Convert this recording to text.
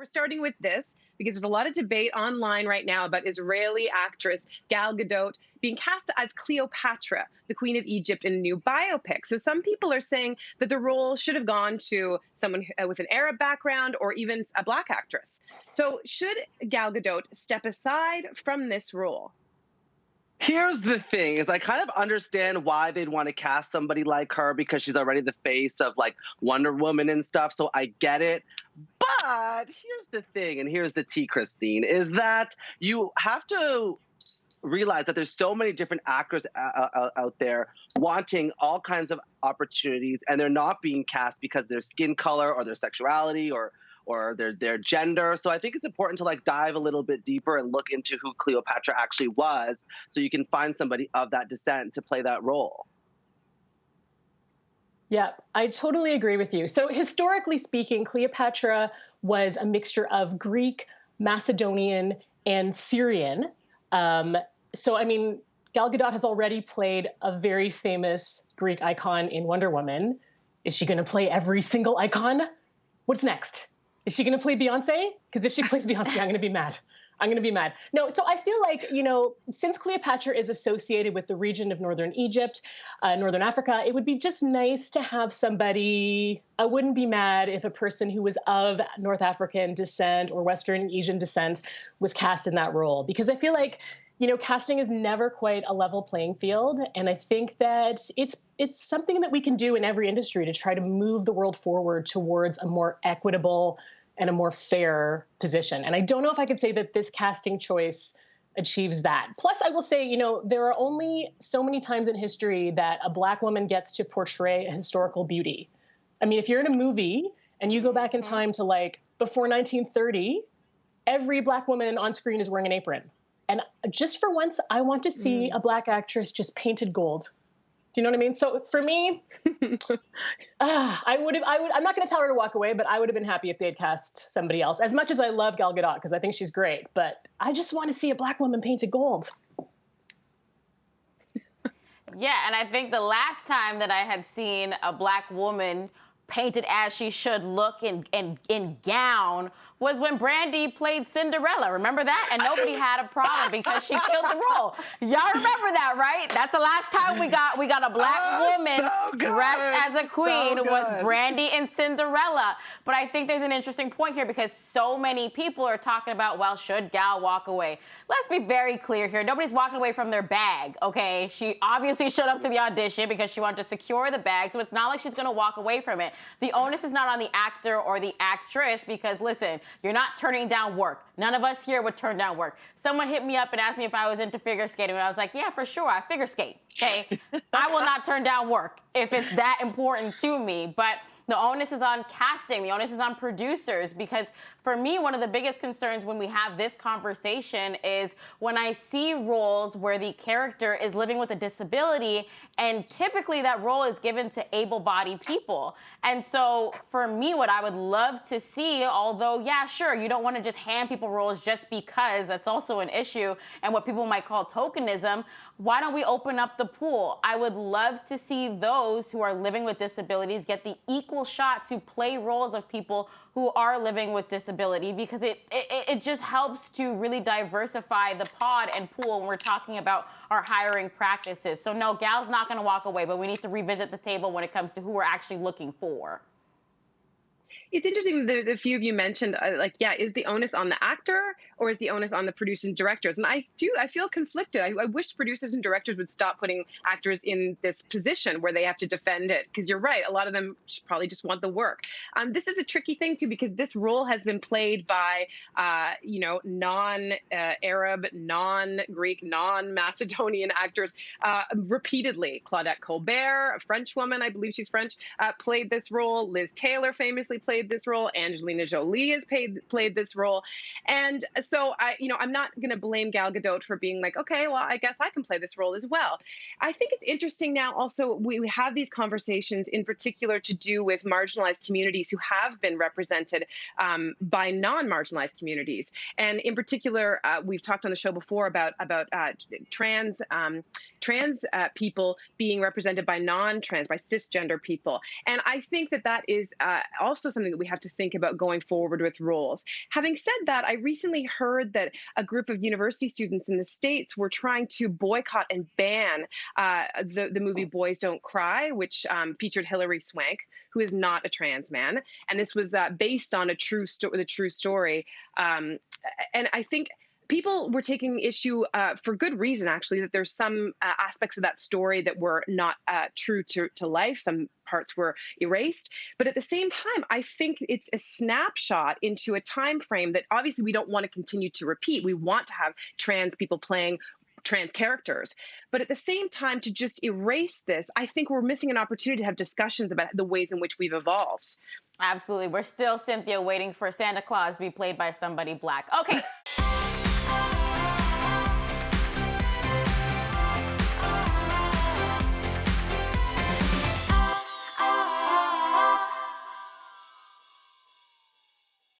We're starting with this because there's a lot of debate online right now about Israeli actress Gal Gadot being cast as Cleopatra, the Queen of Egypt, in a new biopic. So some people are saying that the role should have gone to someone with an Arab background or even a Black actress. So should Gal Gadot step aside from this role? Here's the thing is I kind of understand why they'd want to cast somebody like her because she's already the face of like Wonder Woman and stuff. So I get it. But here's the thing, and here's the tea, Christine, is that you have to realize that there's so many different actors out there wanting all kinds of opportunities, and they're not being cast because of their skin color or their sexuality or their gender. So I think it's important to like dive a little bit deeper and look into who Cleopatra actually was so you can find somebody of that descent to play that role. Yeah, I totally agree with you. So historically speaking, Cleopatra was a mixture of Greek, Macedonian, and Syrian. So, I mean, Gal Gadot has already played a very famous Greek icon in Wonder Woman. Is she going to play every single icon? What's next? Is she going to play Beyonce? Because if she plays Beyonce, I'm going to be mad. I'm going to be mad. No, so I feel like, you know, since Cleopatra is associated with the region of Northern Egypt, Northern Africa, it would be just nice to have somebody. I wouldn't be mad if a person who was of North African descent or Western Asian descent was cast in that role, because I feel like, you know, casting is never quite a level playing field. And I think that it's something that we can do in every industry to try to move the world forward towards a more equitable and a more fair position. And I don't know if I could say that this casting choice achieves that. Plus, I will say, you know, there are only so many times in history that a Black woman gets to portray a historical beauty. I mean, if you're in a movie and you go back in time to like before 1930, every Black woman on screen is wearing an apron. And just for once, I want to see a Black actress just painted gold. Do you know what I mean? So for me, I'm not going to tell her to walk away, but I would have been happy if they had cast somebody else. As much as I love Gal Gadot, because I think she's great, but I just want to see a Black woman painted gold. Yeah, and I think the last time that I had seen a Black woman painted as she should look in gown was when Brandy played Cinderella. Remember that? And nobody had a problem because she killed the role. Y'all remember that, right? That's the last time we got a Black woman dressed as a queen was Brandy in Cinderella. But I think there's an interesting point here because so many people are talking about, well, should Gal walk away? Let's be very clear here. Nobody's walking away from their bag, okay? She obviously showed up to the audition because she wanted to secure the bag, so it's not like she's gonna walk away from it. The onus is not on the actor or the actress because, listen, you're not turning down work. None of us here would turn down work. Someone hit me up and asked me if I was into figure skating, and I was like, yeah, for sure, I figure skate, okay? I will not turn down work if it's that important to me, but the onus is on casting, the onus is on producers, because for me, one of the biggest concerns when we have this conversation is when I see roles where the character is living with a disability, and typically that role is given to able-bodied people. And so for me, what I would love to see, although, yeah, sure, you don't want to just hand people roles just because, that's also an issue, and what people might call tokenism, why don't we open up the pool? I would love to see those who are living with disabilities get the equal shot to play roles of people who are living with disability, because it just helps to really diversify the pod and pool when we're talking about our hiring practices. So no, Gal's not gonna walk away, but we need to revisit the table when it comes to who we're actually looking for. It's interesting that a few of you mentioned, is the onus on the actor or is the onus on the producers and directors? And I feel conflicted. I wish producers and directors would stop putting actors in this position where they have to defend it, because you're right, a lot of them probably just want the work. This is a tricky thing too, because this role has been played by, non-Arab, non-Greek, non-Macedonian actors repeatedly. Claudette Colbert, a French woman, I believe she's French, played this role. Liz Taylor famously played this role. Angelina Jolie has played this role. And so I'm not going to blame Gal Gadot for being like, okay, well, I guess I can play this role as well. I think it's interesting now also we have these conversations in particular to do with marginalized communities who have been represented by non-marginalized communities. And in particular, we've talked on the show before about trans trans people being represented by non-trans, by cisgender people. And I think that that is also something that we have to think about going forward with roles. Having said that, I recently heard that a group of university students in the States were trying to boycott and ban the movie Boys Don't Cry, which featured Hilary Swank, who is not a trans man. And this was based on the true story. And I think people were taking issue for good reason, actually, that there's some aspects of that story that were not true to life. Some parts were erased. But at the same time, I think it's a snapshot into a time frame that obviously we don't want to continue to repeat. We want to have trans people playing trans characters. But at the same time, to just erase this, I think we're missing an opportunity to have discussions about the ways in which we've evolved. Absolutely. We're still, Cynthia, waiting for Santa Claus to be played by somebody Black. Okay.